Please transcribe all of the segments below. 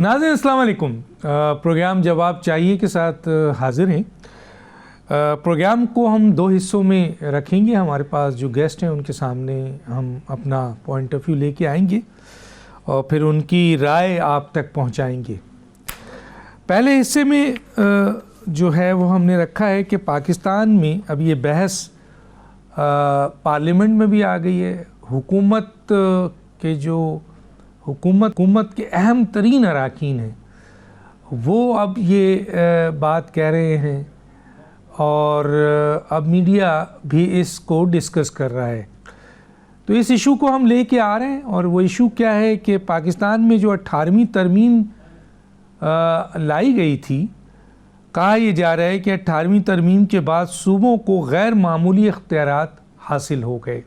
ناظرین السلام علیکم. پروگرام جواب چاہیے کے ساتھ حاضر ہیں. پروگرام کو ہم دو حصوں میں رکھیں گے. ہمارے پاس جو گیسٹ ہیں ان کے سامنے ہم اپنا پوائنٹ آف ویو لے کے آئیں گے اور پھر ان کی رائے آپ تک پہنچائیں گے. پہلے حصے میں جو ہے وہ ہم نے رکھا ہے کہ پاکستان میں اب یہ بحث پارلیمنٹ میں بھی آ گئی ہے. حکومت کے جو حکومت کے اہم ترین اراکین ہیں وہ اب یہ بات کہہ رہے ہیں اور اب میڈیا بھی اس کو ڈسکس کر رہا ہے. تو اس ایشو کو ہم لے کے آ رہے ہیں اور وہ ایشو کیا ہے کہ پاکستان میں جو 18ویں ترمیم لائی گئی تھی، کہا یہ جا رہا ہے کہ 18ویں ترمیم کے بعد صوبوں کو غیر معمولی اختیارات حاصل ہو گئے،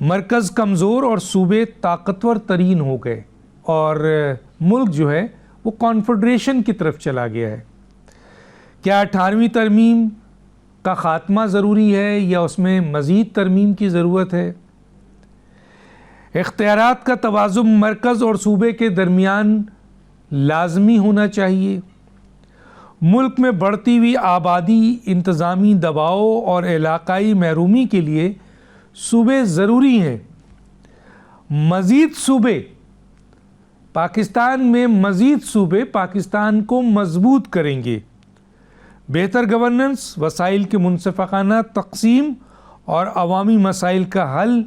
مرکز کمزور اور صوبے طاقتور ترین ہو گئے اور ملک جو ہے وہ کانفیڈریشن کی طرف چلا گیا ہے. کیا 18ویں ترمیم کا خاتمہ ضروری ہے یا اس میں مزید ترمیم کی ضرورت ہے؟ اختیارات کا توازن مرکز اور صوبے کے درمیان لازمی ہونا چاہیے. ملک میں بڑھتی ہوئی آبادی، انتظامی دباؤ اور علاقائی محرومی کے لیے صوبے ضروری ہیں. مزید صوبے پاکستان میں مزید صوبے پاکستان کو مضبوط کریں گے. بہتر گورننس، وسائل کے منصفانہ تقسیم اور عوامی مسائل کا حل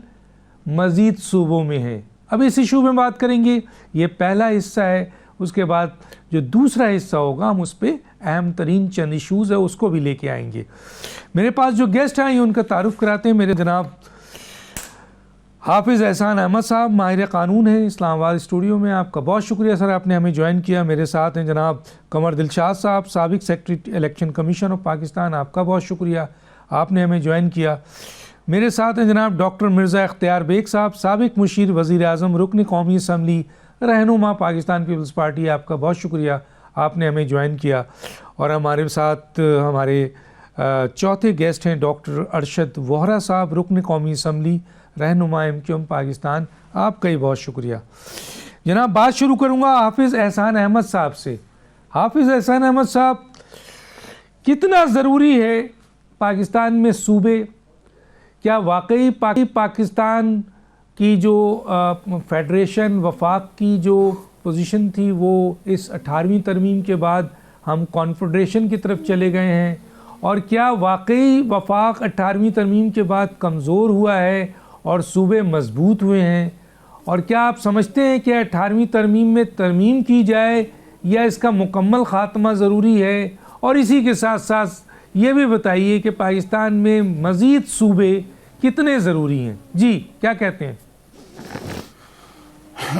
مزید صوبوں میں ہے. اب اس ایشو میں بات کریں گے. یہ پہلا حصہ ہے. اس کے بعد جو دوسرا حصہ ہوگا ہم اس پہ اہم ترین چند ایشوز ہے اس کو بھی لے کے آئیں گے. میرے پاس جو گیسٹ آئے ہیں ان کا تعارف کراتے ہیں. میرے جناب حافظ احسان احمد صاحب ماہر قانون ہیں اسلام آباد اسٹوڈیو میں. آپ کا بہت شکریہ سر، آپ نے ہمیں جوائن کیا. میرے ساتھ ہیں جناب قمر دلشاد صاحب، سابق secretary election commission of Pakistan. آپ کا بہت شکریہ، آپ نے ہمیں جوائن کیا. میرے ساتھ ہیں جناب ڈاکٹر مرزا اختیار بیگ صاحب، سابق مشیر وزیر اعظم، رکن قومی اسمبلی، رہنما پاکستان پیپلز پارٹی. آپ کا بہت شکریہ، آپ نے ہمیں جوائن کیا. اور ہمارے ساتھ ہمارے چوتھے گیسٹ ہیں ڈاکٹر ارشد وہرا صاحب، رکن قومی اسمبلی، رہنما MQM پاکستان. آپ کا ہی بہت شکریہ. جناب بات شروع کروں گا حافظ احسان احمد صاحب سے. حافظ احسان احمد صاحب، کتنا ضروری ہے پاکستان میں صوبے؟ کیا واقعی پاکستان کی جو فیڈریشن وفاق کی جو پوزیشن تھی وہ اس 18ویں ترمیم کے بعد ہم کانفیڈریشن کی طرف چلے گئے ہیں؟ اور کیا واقعی وفاق 18ویں ترمیم کے بعد کمزور ہوا ہے اور صوبے مضبوط ہوئے ہیں؟ اور کیا آپ سمجھتے ہیں کہ 18ویں ترمیم میں ترمیم کی جائے یا اس کا مکمل خاتمہ ضروری ہے؟ اور اسی کے ساتھ ساتھ یہ بھی بتائیے کہ پاکستان میں مزید صوبے کتنے ضروری ہیں؟ جی کیا کہتے ہیں؟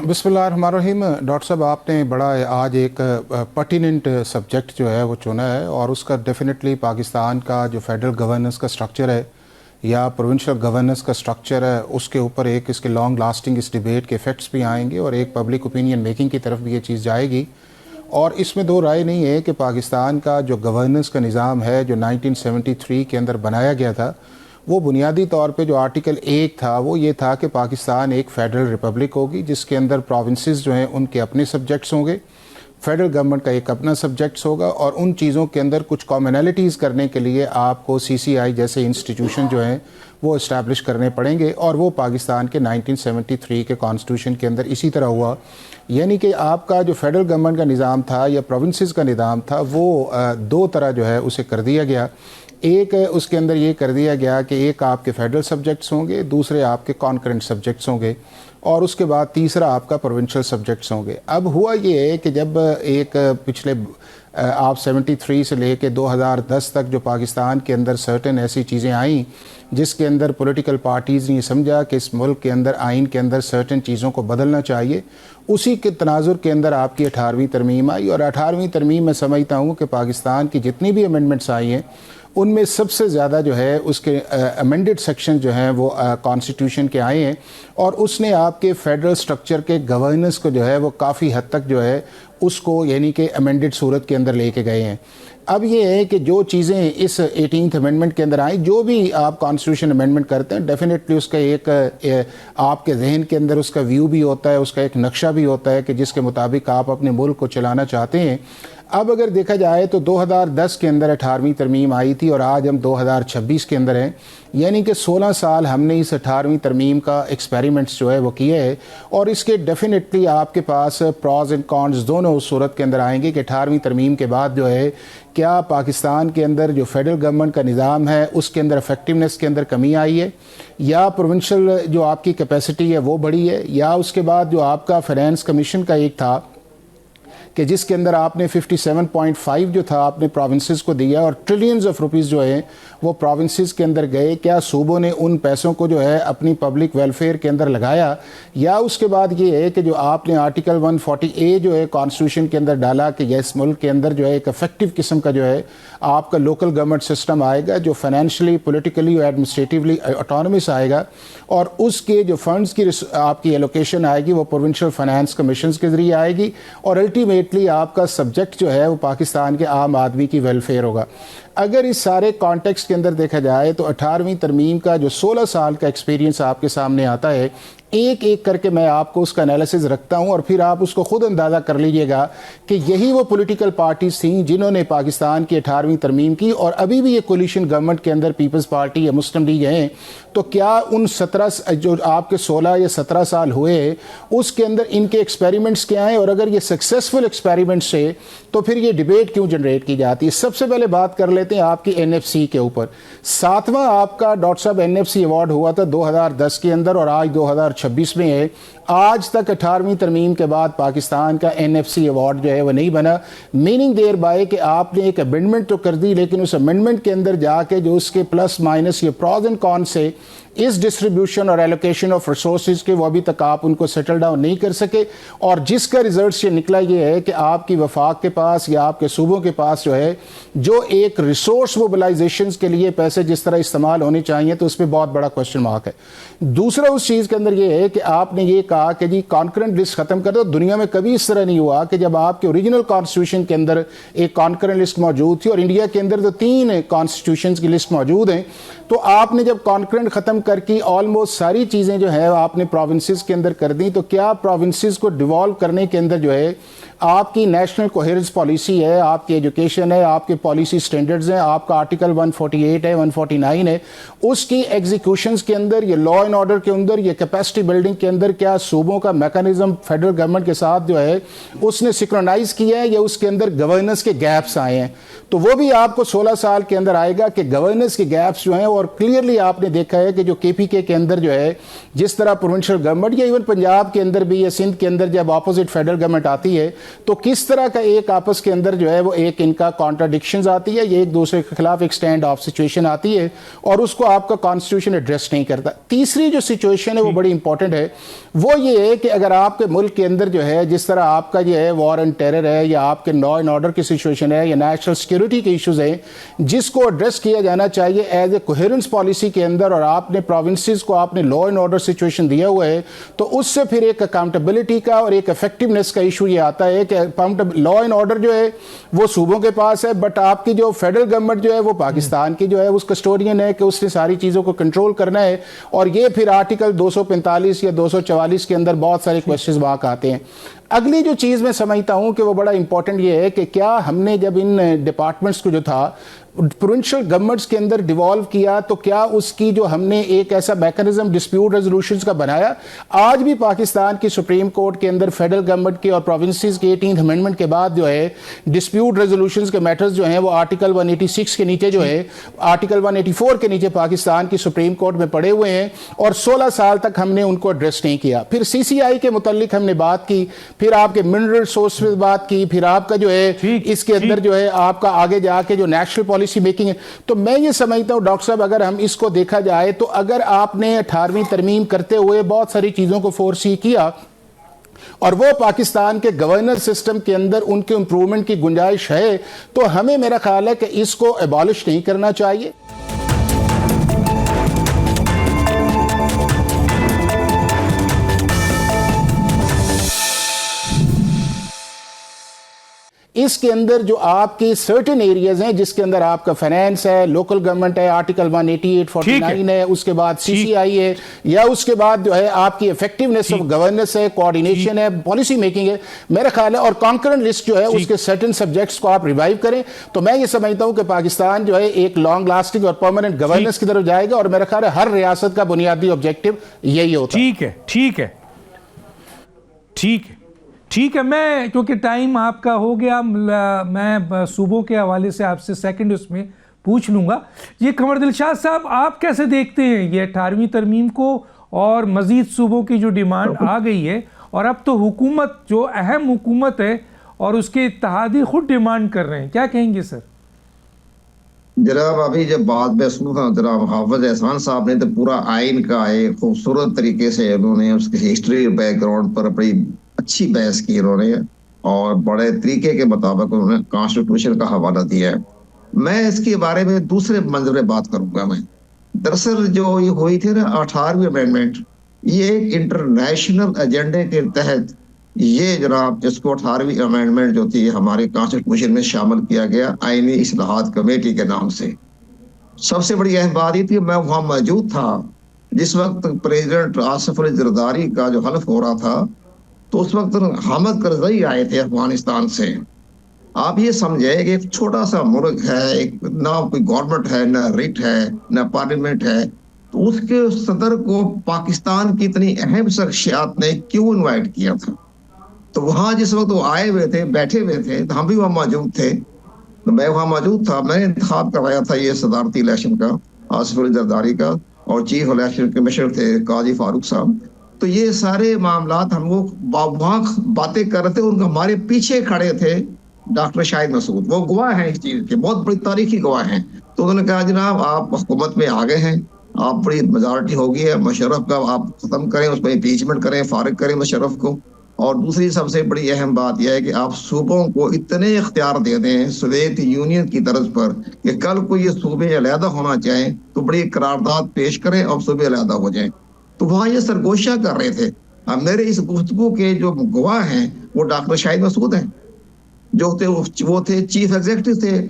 بسم اللہ الرحمن الرحیم. ڈاکٹر صاحب آپ نے بڑا آج ایک پرٹیننٹ سبجیکٹ جو ہے وہ چنا ہے اور اس کا ڈیفینیٹلی پاکستان کا جو فیڈرل گورننس کا سٹرکچر ہے یا پروونشل گورننس کا سٹرکچر ہے اس کے اوپر ایک اس کے لانگ لاسٹنگ اس ڈیبیٹ کے ایفیکٹس بھی آئیں گے اور ایک پبلک اوپینین میکنگ کی طرف بھی یہ چیز جائے گی. اور اس میں دو رائے نہیں ہے کہ پاکستان کا جو گورننس کا نظام ہے جو 1973 کے اندر بنایا گیا تھا وہ بنیادی طور پہ جو آرٹیکل 1 تھا وہ یہ تھا کہ پاکستان ایک فیڈرل ریپبلک ہوگی جس کے اندر پروونسز جو ہیں ان کے اپنے سبجیکٹس ہوں گے، فیڈرل گورنمنٹ کا ایک اپنا سبجیکٹس ہوگا اور ان چیزوں کے اندر کچھ کامنالٹیز کرنے کے لیے آپ کو CCI جیسے انسٹیٹیوشن جو ہیں وہ اسٹیبلش کرنے پڑیں گے اور وہ پاکستان کے 1973 کے کانسٹیٹیوشن کے اندر اسی طرح ہوا. یعنی کہ آپ کا جو فیڈرل گورنمنٹ کا نظام تھا یا پروونسز کا نظام تھا وہ دو طرح جو ہے اسے کر دیا گیا. ایک اس کے اندر یہ کر دیا گیا کہ ایک آپ کے فیڈرل سبجیکٹس ہوں گے، دوسرے آپ کے کانکرنٹ سبجیکٹس ہوں گے اور اس کے بعد تیسرا آپ کا پروونشل سبجیکٹس ہوں گے. اب ہوا یہ ہے کہ جب ایک پچھلے آپ 73 سے لے کے 2010 تک جو پاکستان کے اندر سرٹن ایسی چیزیں آئیں جس کے اندر پولیٹیکل پارٹیز نے سمجھا کہ اس ملک کے اندر آئین کے اندر سرٹن چیزوں کو بدلنا چاہیے، اسی کے تناظر کے اندر آپ کی 18ویں ترمیم آئی. اور 18ویں ترمیم میں سمجھتا ہوں کہ پاکستان کی جتنی بھی امینڈمنٹس آئی ہیں ان میں سب سے زیادہ جو ہے اس کے امینڈڈ سیکشن جو ہیں وہ کانسٹیٹیوشن کے آئے ہیں اور اس نے آپ کے فیڈرل سٹرکچر کے گورننس کو جو ہے وہ کافی حد تک جو ہے اس کو یعنی کہ امینڈڈ صورت کے اندر لے کے گئے ہیں. اب یہ ہے کہ جو چیزیں اس 18th امینڈمنٹ کے اندر آئیں، جو بھی آپ کانسٹیٹیوشن امینڈمنٹ کرتے ہیں ڈیفینیٹلی اس کا ایک آپ کے ذہن کے اندر اس کا ویو بھی ہوتا ہے، اس کا ایک نقشہ بھی ہوتا ہے کہ جس کے مطابق آپ اپنے ملک کو چلانا چاہتے ہیں۔ اب اگر دیکھا جائے تو 2010 کے اندر 18ویں ترمیم آئی تھی اور آج ہم 2026 کے اندر ہیں، یعنی کہ 16 سال ہم نے اس 18ویں ترمیم کا ایکسپیریمنٹس جو ہے وہ کیے ہے، اور اس کے ڈیفینیٹلی آپ کے پاس پرائز اینڈ کونز دونوں اس صورت کے اندر آئیں گے کہ 18ویں ترمیم کے بعد جو ہے کیا پاکستان کے اندر جو فیڈرل گورنمنٹ کا نظام ہے اس کے اندر افیکٹونیس کے اندر کمی آئی ہے، یا پروونشل جو آپ کی کیپیسٹی ہے وہ بڑھی ہے، یا اس کے بعد جو آپ کا فائنانس کمیشن کا ایک تھا کہ جس کے اندر آپ نے 57.5 جو تھا آپ نے پروونسز کو دیا اور ٹریلینز آف روپیز جو ہیں وہ پروونسز کے اندر گئے، کیا صوبوں نے ان پیسوں کو جو ہے اپنی پبلک ویلفیئر کے اندر لگایا، یا اس کے بعد یہ ہے کہ جو آپ نے آرٹیکل 140A جو ہے کانسٹیٹیوشن کے اندر ڈالا کہ اس ملک کے اندر جو ہے ایک افیکٹو قسم کا جو ہے آپ کا لوکل گورنمنٹ سسٹم آئے گا جو فائنینشلی، پولیٹیکلی اور ایڈمنسٹریٹیولی آٹونومس آئے گا، اور اس کے جو فنڈز کی آپ کی ایلوکیشن آئے گی وہ پروونشل فائنانس کمیشنز کے ذریعے آئے گی، اور الٹیمیٹلی آپ کا سبجیکٹ جو ہے وہ پاکستان کے عام آدمی کی ویلفیئر ہوگا۔ اگر اس سارے کانٹیکسٹ کے اندر دیکھا جائے تو 18ویں ترمیم کا جو 16 سال کا ایکسپیرینس آپ کے سامنے آتا ہے، ایک ایک کر کے میں آپ کو اس کا انالیسز رکھتا ہوں، اور پھر آپ اس کو خود اندازہ کر لیجئے گا کہ یہی وہ پولیٹیکل پارٹیز تھیں جنہوں نے پاکستان کی 18ویں ترمیم کی، اور ابھی بھی یہ کولیشن گورنمنٹ کے اندر پیپلز پارٹی یا مسلم لیگ ہیں، تو کیا ان 17 جو آپ کے 16 یا 17 سال ہوئے اس کے اندر ان کے ایکسپیریمنٹس کیا ہیں، اور اگر یہ سکسیسفل ایکسپیریمنٹس ہے تو پھر یہ ڈیبیٹ کیوں جنریٹ کی جاتی ہے؟ سب سے پہلے بات کر لیتے ہیں آپ کی NFC کے اوپر۔ 7واں آپ کا ڈاکٹر صاحب NFC ایوارڈ ہوا تھا 2010 کے اندر، اور آج 2026 میں ہے۔ آج تک 18ویں ترمیم کے بعد پاکستان کا NFC ایوارڈ جو ہے وہ نہیں بنا، میننگ دیر بائے کہ آپ نے ایک امینڈمنٹ تو کر دی، لیکن اس امینڈمنٹ کے اندر جا کے جو اس کے پلس مائنس یا پروز اینڈ کون سے اس ڈسٹریبیوشن اور ایلوکیشن آف ریسورسز کے وہ ابھی تک آپ ان کو سیٹل ڈاؤن نہیں کر سکے، اور جس کا ریزلٹس یہ نکلا یہ ہے کہ آپ کی وفاق کے پاس یا آپ کے صوبوں کے پاس جو ہے جو ایک ریسورس موبلائزیشنز کے لیے پیسے جس طرح استعمال ہونے چاہیے تو اس پہ بہت بڑا کوسچن مارک ہے۔ دوسرا اس چیز کے اندر یہ ہے کہ آپ نے یہ کہا کہ جی کانکرنٹ لسٹ ختم کر دو۔ دنیا میں کبھی اس طرح نہیں ہوا کہ جب آپ کے اوریجنل کانسٹیٹیوشن کے اندر ایک کانکرنٹ لسٹ موجود تھی، اور انڈیا کے اندر تو 3 کانسٹیٹیوشنز کی لسٹ موجود ہیں، تو آپ نے جب کانکرنٹ ختم کر کی آلموسٹ ساری چیزیں جو ہے آپ نے پروونسز کے اندر کر دیں، تو کیا پروونسز کو ڈیوالو کرنے کے اندر جو ہے آپ کی نیشنل کوہیرنس پالیسی ہے، آپ کی ایجوکیشن ہے، آپ کے پالیسی سٹینڈرڈز ہیں، آپ کا آرٹیکل 148 ہے، 149 ہے، اس کی ایگزیکیوشنز کے اندر، یہ لا اینڈ آرڈر کے اندر، یہ کیپیسٹی بلڈنگ کے اندر کیا صوبوں کا میکانزم فیڈرل گورنمنٹ کے ساتھ جو ہے اس نے سنکرونائز کیا ہے، یا اس کے اندر گورننس کے گیپس آئے ہیں؟ تو وہ بھی آپ کو 16 سال کے اندر آئے گا کہ گورننس کے گیپس جو ہیں، اور کلیئرلی آپ نے دیکھا ہے کہ جو KPK کے اندر جو ہے جس طرح پروونشل گورنمنٹ یا ایون پنجاب کے اندر بھی یا سندھ کے اندر جب اپوزٹ فیڈرل گورنمنٹ آتی ہے تو کس طرح کا ایک آپس کے اندر جو ہے وہ ایک ان کا کانٹراڈکشنز آتی ہے، یہ ایک دوسرے کے خلاف ایک سٹینڈ آف سچویشن آتی ہے، اور اس کو آپ کا کانسٹیٹیوشن ایڈریس نہیں کرتا۔ تیسری جو سچویشن ہے وہ بڑی امپورٹنٹ ہے، وہ یہ ہے کہ اگر آپ کے ملک کے اندر جو ہے جس طرح آپ کا جو ہے وار اینڈ ٹیرر ہے، یا آپ کے لا اینڈ آرڈر کی سچویشن ہے، یا نیشنل سیکورٹی کے ایشوز ہیں جس کو ایڈریس کیا جانا چاہیے ایز اے کوہیرنس پالیسی کے اندر، اور آپ نے پروونسز کو آپ نے لا اینڈ آرڈر سچویشن دیا ہوا ہے، تو اس سے پھر ایک اکاؤنٹیبلٹی کا اور ایک افیکٹونیس کا ایشو یہ آتا ہے کہ لا اینڈ آرڈر جو ہے وہ صوبوں کے پاس ہے، بٹ آپ کی جو فیڈرل گورنمنٹ جو ہے وہ پاکستان کی جو ہے اس کسٹوڈین ہے کہ اس نے ساری چیزوں کو کنٹرول کرنا ہے، اور یہ پھر آرٹیکل 245 یا 244 کے اندر بہت سارے کویسچنز وہاں آتے ہیں۔ اگلی جو چیز میں سمجھتا ہوں کہ وہ بڑا امپورٹنٹ یہ ہے کہ کیا ہم نے جب ان ڈپارٹمنٹس کو جو تھا پروونشل گورنمنٹس کے اندر ڈیوالو کیا تو کیا اس کی جو ہم نے ایک ایسا میکانزم ڈسپیوٹ ریزولوشنز کا بنایا؟ آج بھی پاکستان کی سپریم کورٹ کے اندر فیڈرل گورنمنٹ کے اور پروونسز کے 18th امینڈمنٹ کے بعد جو ہے ڈسپیوٹ ریزولوشنز کے میٹرز جو ہیں وہ آرٹیکل 186 کے نیچے جو ہے آرٹیکل 184 کے نیچے پاکستان کی سپریم کورٹ میں پڑے ہوئے ہیں، اور 16 سال تک ہم نے ان کو ایڈریس نہیں کیا۔ پھر CCI کے متعلق ہم نے بات کی، پھر آپ کے منرل ریسورس پہ بات کی، پھر آپ کا جو ہے اس کے اندر جو ہے آپ کا آگے جا کے جو نیشنل پالیسی میکنگ ہے۔ تو میں یہ سمجھتا ہوں ڈاکٹر صاحب اگر ہم اس کو دیکھا جائے تو اگر آپ نے 18ویں ترمیم کرتے ہوئے بہت ساری چیزوں کو فورسی کیا اور وہ پاکستان کے گورننس سسٹم کے اندر ان کے امپرومنٹ کی گنجائش ہے، تو ہمیں میرا خیال ہے کہ اس کو ایبالش نہیں کرنا چاہیے۔ اس کے اندر جو آپ کے سرٹن ایریاز ہیں جس کے اندر آپ کا فائنینس ہے, لوکل گورنمنٹ ہے, آرٹیکل 188-49 ہے, اس کے بعد سی سی آئی ہے, یا اس کے بعد جو ہے آپ کی افیکٹونیس آف گورننس ہے, کوآرڈینیشن ہے, پالیسی میکنگ ہے, میرا خیال ہے, اور کانکرنٹ لسٹ جو ہے اس کے سرٹن سبجیکٹس کو آپ ریوائیو کریں, تو میں یہ سمجھتا ہوں کہ پاکستان جو ہے ایک لانگ لاسٹنگ اور پرماننٹ گورننس کی طرف جائے گا, اور میرا خیال ہے ہر ریاست کا بنیادی آبجیکٹو یہی ہوتا ہے. ٹھیک ہے. میں کیونکہ ٹائم آپ کا ہو گیا, میں صوبوں کے حوالے سے آپ سے سیکنڈ اس میں پوچھ لوں گا. یہ قمر دلشاد صاحب, آپ کیسے دیکھتے ہیں یہ 18ویں ترمیم کو, اور مزید صوبوں کی جو ڈیمانڈ آ گئی ہے, اور اب تو حکومت جو اہم حکومت ہے اور اس کے اتحادی خود ڈیمانڈ کر رہے ہیں, کیا کہیں گے سر؟ جناب ابھی جب بات میں سنوں تھا جناب حافظ احسان صاحب نے, تو پورا آئین کا ایک خوبصورت طریقے سے انہوں نے اس کی ہسٹری بیک گراؤنڈ پر بڑی اچھی بحث کی انہوں نے, اور بڑے طریقے کے مطابق انہوں نے کانسٹیٹیوشن کا حوالہ دیا ہے. میں اس کے بارے میں دوسرے منظر میں بات کروں گا. میں دراصل جو یہ ہوئی تھی نا 18ویں امینڈمنٹ, یہ ایک انٹرنیشنل ایجنڈے کے تحت یہ جناب اس کو 18ویں امینڈمنٹ جو تھی ہمارے کانسٹیٹیوشن میں شامل کیا گیا آئینی اصلاحات کمیٹی کے نام سے. سب سے بڑی اہم بات یہ تھی, میں وہاں موجود تھا جس وقت پریزیڈنٹ آصف علی زرداری کا جو حلف ہو رہا تھا, تو اس وقت حامد کرزئی آئے تھے افغانستان سے. آپ یہ سمجھے کہ ایک چھوٹا سا ملک ہے, نہ کوئی گورنمنٹ ہے, نہ ریٹ ہے, نہ پارلیمنٹ ہے, تو اس کے صدر کو پاکستان کی اتنی اہم شخصیات نے کیوں انوائٹ کیا تھا؟ تو وہاں جس وقت وہ آئے ہوئے تھے, بیٹھے ہوئے تھے, تو ہم بھی وہاں موجود تھے. تو میں وہاں موجود تھا, میں نے انتخاب کروایا تھا یہ صدارتی الیکشن کا, آصف علی زرداری کا, اور چیف الیکشن کمشنر تھے قاضی فاروق صاحب. تو یہ سارے معاملات ہم وہ وہاں باتیں کر رہے تھے, ان ہمارے پیچھے کھڑے تھے ڈاکٹر شاہد مسعود, وہ گواہ ہیں اس چیز کے, بہت بڑی تاریخی گواہ ہیں. تو انہوں نے کہا جناب آپ حکومت میں آ گئے ہیں, آپ بڑی میجارٹی ہوگی ہے, مشرف کا آپ ختم کریں, اس پہ امپیچمنٹ کریں, فارغ کریں مشرف کو. اور دوسری سب سے بڑی اہم بات یہ ہے کہ آپ صوبوں کو اتنے اختیار دے دیں سوویت یونین کی طرز پر کہ کل کو یہ صوبے علیحدہ ہونا چاہیں تو بڑی قرارداد پیش کریں اور صوبے علیحدہ ہو جائیں. تو وہاں یہ سرگوشیاں کر رہے تھے. اب میرے اس گفتگو کے جو گواہ ہیں وہ ڈاکٹر شاہد مسعود ہیں, جو تھے وہ تھے چیف ایگزیکٹو تھے,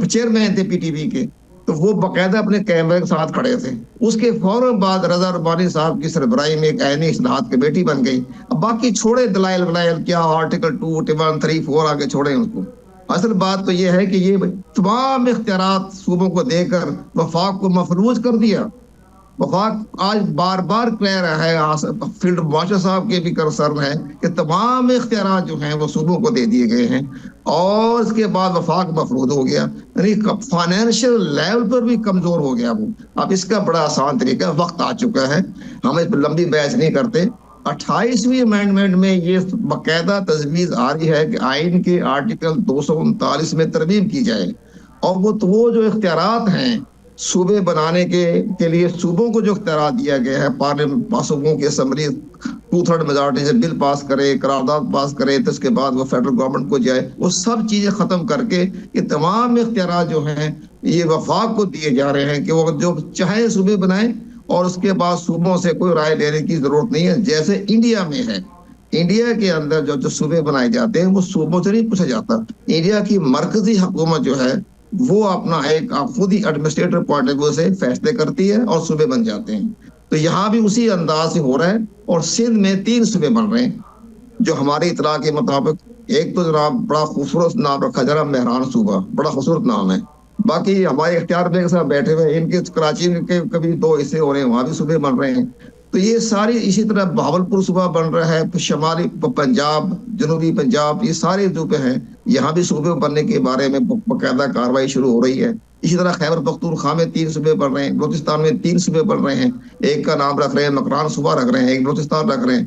چیئرمین تھے پی ٹی وی کے. تو وہ باقاعدہ اپنے کیمرے کے ساتھ کھڑے تھے. اس کے فوراً بعد رضا ربانی صاحب کی سربراہی میں ایک آئینی اصلاحات کمیٹی بن گئی. اب باقی چھوڑے دلائل کیا آرٹیکل 2, 1, 3, 4 آگے چھوڑے اس کو. اصل بات تو یہ ہے کہ یہ تمام اختیارات صوبوں کو دے کر وفاق کو مفلوج کر دیا. وفاق آج بار بار کہہ رہا ہے, فیلڈ مارشل صاحب کے بھی کنسرن ہے کہ تمام اختیارات جو ہیں وہ صوبوں کو دے دیے گئے ہیں, اور اس کے بعد وفاق مفروض ہو گیا, یعنی فائنینشیل لیول پر بھی کمزور ہو گیا وہ. اب اس کا بڑا آسان طریقہ, وقت آ چکا ہے, ہم اس پر لمبی بحث نہیں کرتے. 28ویں امینڈمنٹ میں یہ باقاعدہ تجویز آ رہی ہے کہ آئین کے آرٹیکل 239 میں ترمیم کی جائے, اور وہ جو اختیارات ہیں صوبے بنانے کے لیے صوبوں کو جو اختیارات دیا گیا ہے, پارلیمنٹ صوبوں کی اسمبلی 2/3 میجارٹی سے بل پاس کرے, قرارداد پاس کرے, تو اس کے بعد وہ فیڈرل گورنمنٹ کو جائے, وہ سب چیزیں ختم کر کے یہ تمام اختیارات جو ہیں یہ وفاق کو دیے جا رہے ہیں کہ وہ جو چاہے صوبے بنائیں, اور اس کے بعد صوبوں سے کوئی رائے لینے کی ضرورت نہیں ہے, جیسے انڈیا میں ہے. انڈیا کے اندر جو صوبے بنائے جاتے ہیں وہ صوبوں سے نہیں پوچھا جاتا. انڈیا کی مرکزی حکومت جو ہے وہ اپنا ایک خود ہی ایڈمنسٹریٹر پوائنٹ آف ویو سے فیصلے کرتی ہے اور صوبے بن جاتے ہیں. تو یہاں بھی اسی انداز سے ہو رہا ہے, اور سندھ میں 3 صوبے بن رہے ہیں جو ہماری اطلاع کے مطابق. ایک تو جناب بڑا خوبصورت نام رکھا جا رہا مہران صوبہ, بڑا خوبصورت نام ہے. باقی ہمارے اختیار میں ساتھ بیٹھے ہوئے, ان کے کراچی کے کبھی 2 حصے ہو رہے ہیں, وہاں بھی صوبے بن رہے ہیں. تو یہ ساری اسی طرح بہاولپور صوبہ بن رہا ہے, شمالی پنجاب, جنوبی پنجاب, یہ سارے صوبے ہیں, یہاں بھی صوبے بننے کے بارے میں باقاعدہ کارروائی شروع ہو رہی ہے. اسی طرح خیبر پختونخوا میں 3 صوبے بن رہے ہیں, بلوچستان میں 3 صوبے بن رہے ہیں. ایک کا نام رکھ رہے ہیں مکران صوبہ رکھ رہے ہیں, ایک بلوچستان رکھ رہے ہیں,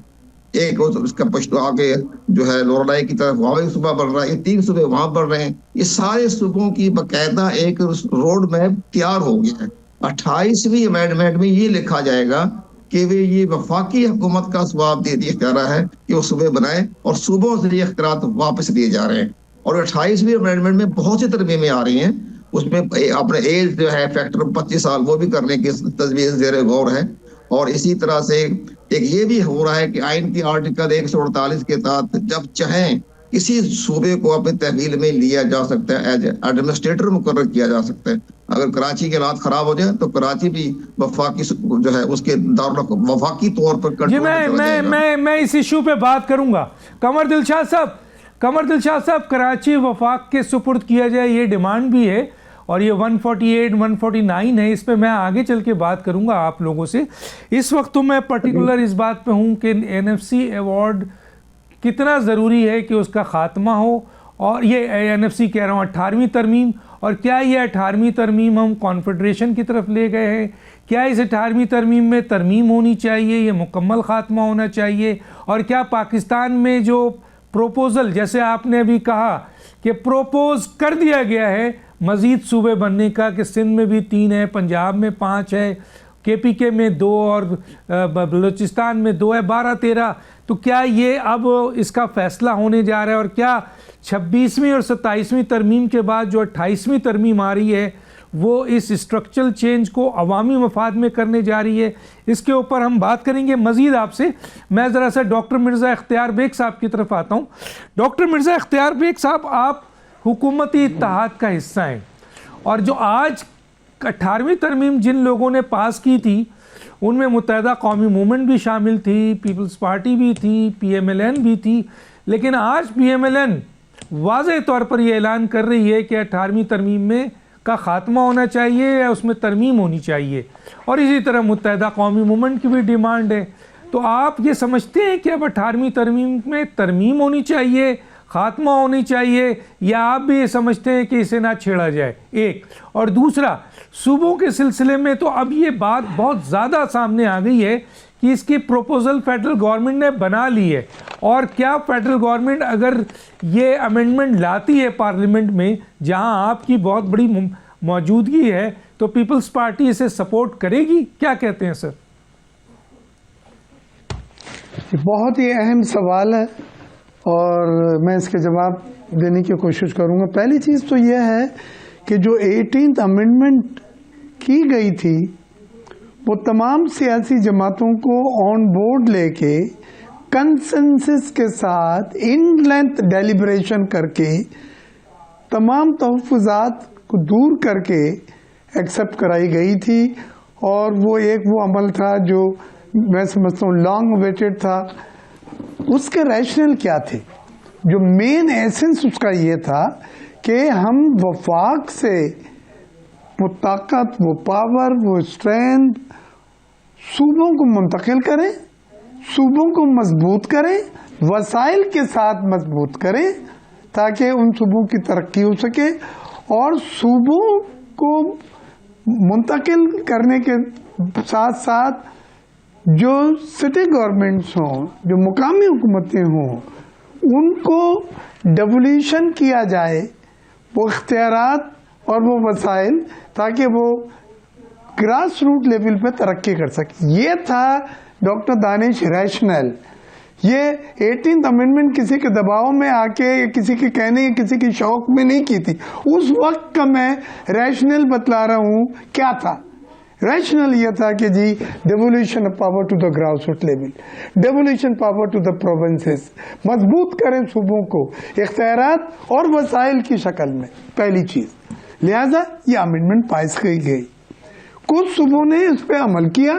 ایک اس کا پشتو آگے جو ہے لورالائی کی طرف وہاں ایک صوبہ بن رہا ہے. یہ 3 صوبے وہاں بن رہے ہیں. یہ سارے صوبوں کی باقاعدہ ایک روڈ میپ تیار ہو گیا ہے. 28ویں امینڈمنٹ میں یہ لکھا جائے گا کہ وہ یہ وفاقی حکومت کا ثواب دے دیا جا رہا ہے کہ وہ صوبے بنائیں, اور صوبوں سے یہ اختیارات واپس لیے جا رہے ہیں. اور 28ویں امینڈمنٹ میں بہت سی ترمیمیں آ رہی ہیں. اس میں اپنے ایج جو ہے فیکٹر 25 سال وہ بھی کرنے کی تجویز زیر غور ہے. اور اسی طرح سے ایک یہ بھی ہو رہا ہے کہ آئین کی آرٹیکل 148 کے تحت جب چاہیں کسی صوبے کو اپنی تحویل میں لیا جا سکتا ہے، ایز ایڈمنسٹریٹر مقرر کیا جا سکتا ہے. اگر کراچی کے حالات خراب ہو جائے تو کراچی بھی وفاقی جو ہے اس کے وفاقی طور پر جی کنٹرول میں اس ایشو پہ بات کروں گا. قمر دلشاد صاحب کراچی وفاق کے سپرد کیا جائے یہ ڈیمانڈ بھی ہے اور یہ 148 149 ہے، اس پہ میں آگے چل کے بات کروں گا آپ لوگوں سے. اس وقت تو میں پرٹیکولر اس بات پہ ہوں کہ NFC ایوارڈ کتنا ضروری ہے کہ اس کا خاتمہ ہو، اور یہ NFC کہہ رہا ہوں 18ویں ترمیم، اور کیا یہ 18ویں ترمیم ہم کانفیڈریشن کی طرف لے گئے ہیں؟ کیا اس 18ویں ترمیم میں ترمیم ہونی چاہیے، یہ مکمل خاتمہ ہونا چاہیے؟ اور کیا پاکستان میں جو پروپوزل، جیسے آپ نے ابھی کہا کہ پروپوز کر دیا گیا ہے مزید صوبے بننے کا، کہ سندھ میں بھی 3 ہے، پنجاب میں 5 ہے، KPK میں 2 اور بلوچستان میں 2 ہے، 12-13. تو کیا یہ اب اس کا فیصلہ ہونے جا رہا ہے؟ اور کیا 26ویں اور 27ویں ترمیم کے بعد جو 28ویں ترمیم آ رہی ہے وہ اس اسٹرکچرل چینج کو عوامی مفاد میں کرنے جا رہی ہے؟ اس کے اوپر ہم بات کریں گے مزید آپ سے. میں ذرا سا ڈاکٹر مرزا اختیار بیگ صاحب کی طرف آتا ہوں. ڈاکٹر مرزا اختیار بیگ صاحب، آپ حکومتی اتحاد کا حصہ ہیں، اور جو آج 18ویں ترمیم جن لوگوں نے پاس کی تھی ان میں متحدہ قومی موومنٹ بھی شامل تھی، پیپلز پارٹی بھی تھی، PMLN بھی تھی، لیکن آج PMLN واضح طور پر یہ اعلان کر رہی ہے کہ 18ویں ترمیم میں کا خاتمہ ہونا چاہیے یا اس میں ترمیم ہونی چاہیے، اور اسی طرح متحدہ قومی موومنٹ کی بھی ڈیمانڈ ہے. تو آپ یہ سمجھتے ہیں کہ اب 18ویں ترمیم میں ترمیم ہونی چاہیے، خاتمہ ہونی چاہیے، یا آپ بھی یہ سمجھتے ہیں کہ اسے نہ چھیڑا جائے؟ ایک. اور دوسرا، صوبوں کے سلسلے میں تو اب یہ بات بہت زیادہ سامنے آ گئی ہے کہ اس کی پروپوزل فیڈرل گورنمنٹ نے بنا لی ہے، اور کیا فیڈرل گورنمنٹ اگر یہ امینڈمنٹ لاتی ہے پارلیمنٹ میں جہاں آپ کی بہت بڑی موجودگی ہے تو پیپلز پارٹی اسے سپورٹ کرے گی؟ کیا کہتے ہیں سر؟ بہت ہی اہم سوال ہے اور میں اس کے جواب دینے کی کوشش کروں گا. پہلی چیز تو یہ ہے کہ جو 18th امینڈمنٹ کی گئی تھی وہ تمام سیاسی جماعتوں کو آن بورڈ لے کے کنسنسس کے ساتھ ان لینتھ ڈیلیبریشن کر کے تمام تحفظات کو دور کر کے ایکسپٹ کرائی گئی تھی. اور وہ عمل تھا جو میں سمجھتا ہوں لانگ اویٹڈ تھا. اس کے ریشنل کیا تھے؟ جو مین ایسنس اس کا یہ تھا کہ ہم وفاق سے وہ طاقت، وہ پاور، وہ اسٹرینتھ صوبوں کو منتقل کریں، صوبوں کو مضبوط کریں، وسائل کے ساتھ مضبوط کریں تاکہ ان صوبوں کی ترقی ہو سکے. اور صوبوں کو منتقل کرنے کے ساتھ ساتھ جو سٹی گورنمنٹس ہوں، جو مقامی حکومتیں ہوں، ان کو ڈیولیوشن کیا جائے وہ اختیارات اور وہ وسائل تاکہ وہ گراس روٹ لیول پہ ترقی کر سکے. یہ تھا ڈاکٹر دانش ریشنل. یہ 18th امینڈمنٹ کسی کے دباؤ میں آ کے یا کسی کے کہنے یا کسی کے شوق میں نہیں کی تھی. اس وقت کا میں ریشنل بتلا رہا ہوں. کیا تھا ریشنل؟ یہ تھا کہ جی devolution of power to the grass root level, devolution power to the provinces, مضبوط کریں صوبوں کو اختیارات اور وسائل کی شکل میں. پہلی چیز، لہذا یہ امینڈمنٹ پاس کی گئی. کچھ صوبوں نے اس پہ عمل کیا.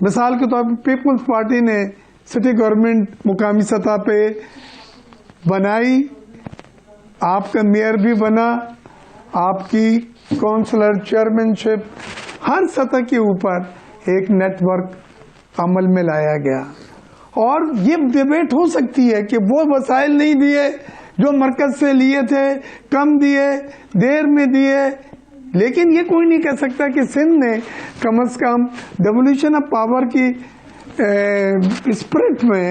مثال کے طور پر پیپلز پارٹی نے سٹی گورنمنٹ مقامی سطح پہ بنائی، آپ کا میئر بھی بنا، آپ کی کونسلر چیئرمین شپ، ہر سطح کے اوپر ایک نیٹ ورک عمل میں لایا گیا. اور یہ ڈیبیٹ ہو سکتی ہے کہ وہ وسائل نہیں دیے جو مرکز سے لیے تھے، کم دیے، دیر میں دیے، لیکن یہ کوئی نہیں کہہ سکتا کہ سندھ نے کم از کم ڈیولیوشن آف پاور کی اسپرٹ میں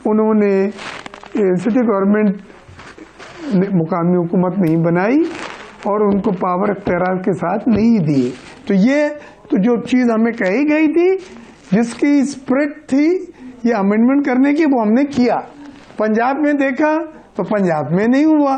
انہوں نے سٹی گورنمنٹ مقامی حکومت نہیں بنائی اور ان کو پاور اختیارات کے ساتھ نہیں دیے. تو یہ تو جو چیز ہمیں کہی گئی تھی، جس کی اسپرٹ تھی یہ امینڈمنٹ کرنے کی، وہ ہم نے کیا. پنجاب میں دیکھا تو پنجاب میں نہیں ہوا.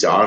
4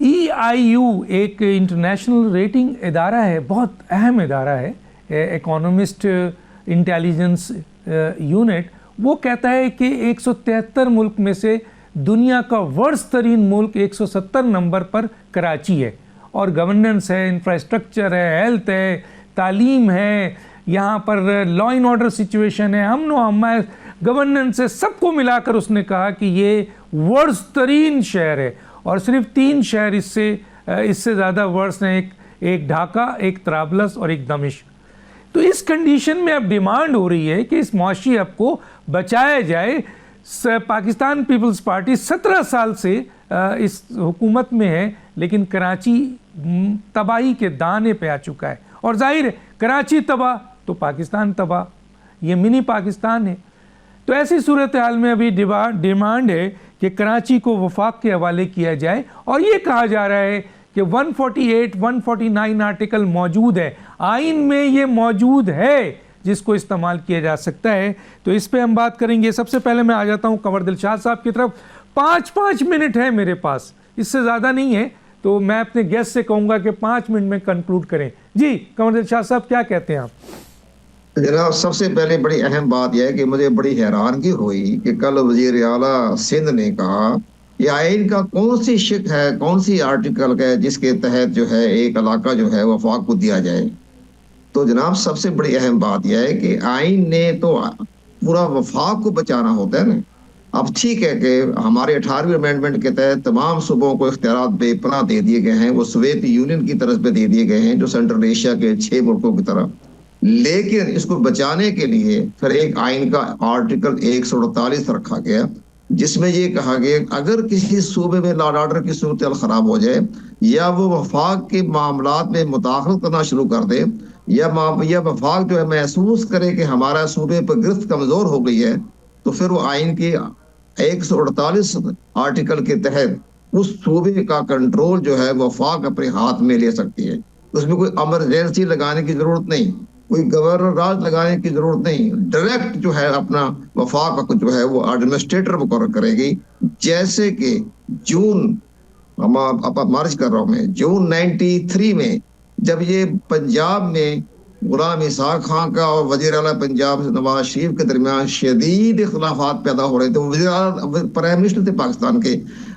EIU ایک انٹرنیشنل ریٹنگ ادارہ ہے, بہت اہم ادارہ ہے, اکانومسٹ انٹیلیجنس یونٹ. وہ کہتا ہے کہ 173 ملک میں سے دنیا کا ورسٹ ترین ملک 170 نمبر پر کراچی ہے, اور گورننس ہے, انفراسٹرکچر ہے, ہیلتھ ہے, تعلیم ہے, یہاں پر لا اینڈ آرڈر سچویشن ہے, امن و امان, گورننس ہے, سب کو ملا کر اس نے کہا کہ یہ ورسٹ ترین شہر ہے. اور صرف 3 شہر اس سے زیادہ ورسٹ ہیں, ایک ڈھاکہ, ایک طرابلس اور ایک دمشق. تو اس کنڈیشن میں اب ڈیمانڈ ہو رہی ہے کہ اس معاشی ہب کو بچایا جائے. پاکستان پیپلز پارٹی 17 سال سے اس حکومت میں ہے, لیکن کراچی تباہی کے دانے پہ آ چکا ہے, اور ظاہر ہے کراچی تباہ تو پاکستان تباہ, یہ منی پاکستان ہے. تو ایسی صورتحال میں ابھی ڈیمانڈ ہے کہ کراچی کو وفاق کے حوالے کیا جائے, اور یہ کہا جا رہا ہے کہ 148 149 آرٹیکل موجود ہے, آئین میں یہ موجود ہے جس کو استعمال کیا جا سکتا ہے. تو اس پہ ہم بات کریں گے. سب سے پہلے میں آ جاتا ہوں قمر دلشاد صاحب کی طرف. 5 منٹ ہے میرے پاس, اس سے زیادہ نہیں ہے, تو میں اپنے گیسٹ سے کہوں گا کہ 5 منٹ میں کنکلوڈ کریں. جی قمر دلشاد صاحب کیا کہتے ہیں آپ؟ جناب سب سے پہلے بڑی اہم بات یہ ہے کہ مجھے بڑی حیرانگی ہوئی کہ کل وزیر اعلیٰ سندھ نے کہا یہ آئین کا کون سی شق ہے, کون سی آرٹیکل ہے جس کے تحت جو ہے ایک علاقہ جو ہے وفاق کو دیا جائے. تو جناب سب سے بڑی اہم بات یہ ہے کہ آئین نے تو پورا وفاق کو بچانا ہوتا ہے نا. اب ٹھیک ہے کہ ہمارے 18ویں امینڈمنٹ کے تحت تمام صوبوں کو اختیارات بے پناہ دے دیے گئے ہیں, وہ سوویت یونین کی طرف پہ دے دیے گئے ہیں جو سینٹرل ایشیا کے 6 ملکوں کی طرف. لیکن اس کو بچانے کے لیے پھر ایک آئین کا آرٹیکل 148 رکھا گیا, جس میں یہ کہا گیا اگر کسی صوبے میں لا اینڈ آرڈر کی صورتحال خراب ہو جائے, یا وہ وفاق کے معاملات میں مداخلت کرنا شروع کر دے, یا وفاق جو ہے محسوس کرے کہ ہمارا صوبے پر گرفت کمزور ہو گئی ہے, تو پھر وہ آئین کے 148 آرٹیکل کے تحت اس صوبے کا کنٹرول جو ہے وفاق اپنے ہاتھ میں لے سکتی ہے. اس میں کوئی ایمرجنسی لگانے کی ضرورت نہیں, کوئی گورنر راج لگانے کی ضرورت نہیں, ڈائریکٹ جو ہے اپنا وفاق جو ہے وہ ایڈمنسٹریٹر مقرر کرے گی. جیسے کہ جون مارچ کر رہا ہوں میں, جون 93 میں جب یہ پنجاب میں غلام اسحاق خان کا اور وزیر اعلیٰ پنجاب نواز شریف کے درمیان شدید اختلافات پیدا ہو رہے تھے, وزیر اعلیٰ پرائم منسٹر تھے پاکستان کے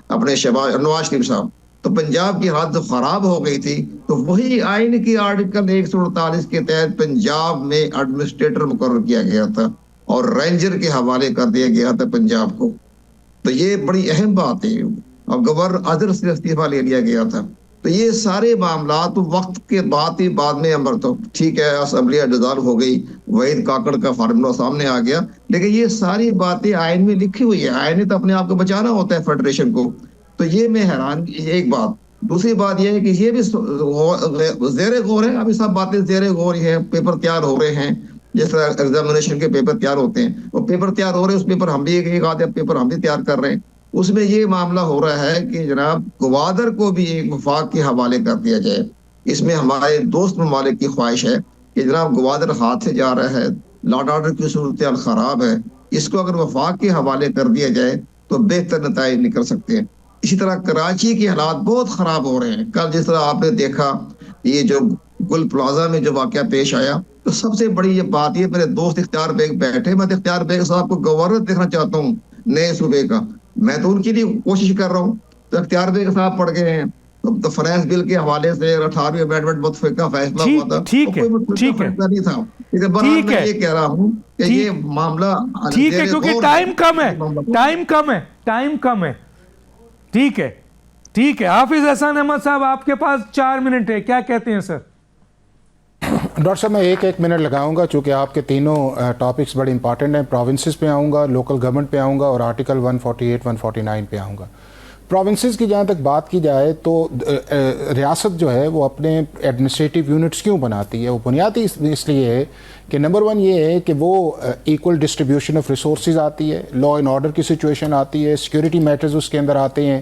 اپنے نواز شریف صاحب, تو پنجاب کی حالت خراب ہو گئی تھی, تو وہی آئین کی آرٹیکل 148 کے تحت پنجاب میں ایڈمنسٹریٹر مقرر کیا گیا تھا اور رینجر کے حوالے کر دیا گیا تھا پنجاب کو. تو یہ بڑی اہم بات ہے, اور گورنر اظہر سے استعفیٰ لے لیا گیا تھا. تو یہ سارے معاملات وقت کے بعد میں امر تو ٹھیک ہے اسمبلی ڈیزالو ہو گئی, وحید کاکڑ کا فارمولا سامنے آ گیا, لیکن یہ ساری باتیں آئین میں لکھی ہوئی ہے. آئین نے تو اپنے آپ کو بچانا ہوتا ہے فیڈریشن کو. تو یہ میں حیران, ایک بات. دوسری بات یہ ہے کہ یہ بھی زیر غور ہے, ابھی سب باتیں زیر غور ہی ہیں. پیپر تیار ہو رہے ہیں, جس طرح ایگزامینیشن کے پیپر تیار ہوتے ہیں, وہ پیپر تیار ہو رہے ہیں, اس پیپر ہم بھی ایک آدھے پیپر ہم بھی تیار کر رہے ہیں. اس میں یہ معاملہ ہو رہا ہے کہ جناب گوادر کو بھی ایک وفاق کے حوالے کر دیا جائے. اس میں ہمارے دوست ممالک کی خواہش ہے کہ جناب گوادر ہاتھ سے جا رہا ہے, لا اینڈ آرڈر کی صورتحال خراب ہے, اس کو اگر وفاق کے حوالے کر دیا جائے تو بہتر نتائج نکل سکتے ہیں. اسی طرح کراچی کے حالات بہت خراب ہو رہے ہیں. کل جس طرح آپ نے دیکھا یہ جو گل پلازا میں جو واقعہ پیش آیا, تو سب سے بڑی یہ بات یہ, میرے دوست اختیار بیگ بیٹھے, میں اختیار بیگ صاحب کو گورنر دیکھنا چاہتا ہوں نئے صوبے کا, میں تو ان کے لیے کوشش کر رہا ہوں. تو اختیار بیگ صاحب پڑھ گئے ہیں, تو فنانس بل کے حوالے سے 18ویں امینڈمنٹ متفق کا فیصلہ ہوا تھا, ٹھیک ہے نہیں تھا. لیکن میں یہ کہہ رہا ہوں کہ یہ معاملہ ٹھیک ہے, کیونکہ ٹائم کم ہے. ٹھیک ہے حافظ احسان احمد صاحب آپ کے پاس 4 منٹ ہے, کیا کہتے ہیں سر؟ ڈاکٹر صاحب میں ایک منٹ لگاؤں گا, چونکہ آپ کے تینوں ٹاپکس بڑے امپارٹنٹ ہیں. پروونسز پہ آؤں گا, لوکل گورنمنٹ پہ آؤں گا, اور آرٹیکل 148 149 پہ آؤں گا. پروونسز کی جہاں تک بات کی جائے تو ریاست جو ہے وہ اپنے ایڈمنسٹریٹو یونٹس کیوں بناتی ہے؟ وہ بنیادی اس لیے ہے کہ نمبر 1 یہ ہے کہ وہ ایکول ڈسٹریبیوشن آف ریسورسز آتی ہے, لا اینڈ آرڈر کی سچویشن آتی ہے, سیکیورٹی میٹرز اس کے اندر آتے ہیں,